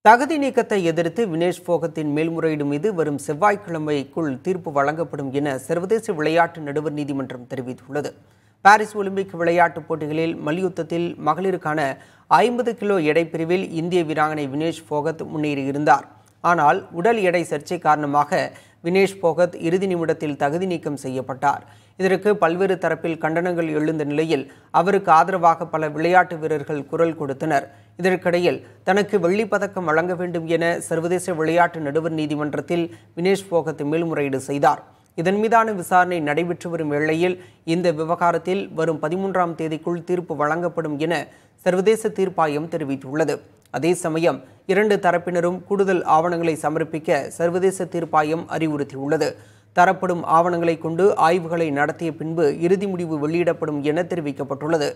தகுதி நீக்கத்தை எதிர்த்து வினேஷ் போகத்தின் மேல்முறையீடு மீது வரும் செவ்வாய்க்கிழமைக்குள் தீர்ப்பு வழங்கப்படும் என சர்வதேச விளையாட்டு நடுவர் நீதிமன்றம் தெரிவித்துள்ளது. பாரிஸ் ஒலிம்பிக் விளையாட்டுப் போட்டிகளில் மல்யுத்தத்தில் மகளிருக்கான 50 கிலோ எடை பிரிவில் இந்திய வீராங்கனை வினேஷ் போகத் முன்னேறியிருந்தார். ஆனால் உடல் எடை சர்ச்சை காரணமாக வினேஷ் போகத் இறுதி நிமிடத்தில் தகுதி நீக்கம் செய்யப்பட்டார். இதற்கு பல்வேறு தரப்பில் கண்டனங்கள் எழுந்த நிலையில் அவருக்கு ஆதரவாக பல விளையாட்டு வீரர்கள் குரல் கொடுத்தனர். இதற்கிடையில் தனக்கு வெள்ளிப் பதக்கம் வழங்க வேண்டும் என சர்வதேச விளையாட்டு நடுவர் நீதிமன்றத்தில் வினேஷ் போகத் மேல்முறையீடு செய்தார். இதன் மீதான விசாரணை நடைபெற்று வரும் வேளையில் இந்த விவகாரத்தில் வரும் 13ஆம் தேதிக்குள் தீர்ப்பு வழங்கப்படும் என சர்வதேச தீர்ப்பாயம் தெரிவித்துள்ளது. அதே சமயம் 2 தரப்பினரும் கூடுதல் ஆவணங்களை சமர்ப்பிக்க சர்வதேச தீர்ப்பாயம் அறிவுறுத்தியுள்ளது. தரப்படும் ஆவணங்களை கொண்டு ஆய்வுகளை நடத்திய பின்பு இறுதி முடிவு வெளியிடப்படும் என தெரிவிக்கப்பட்டுள்ளது.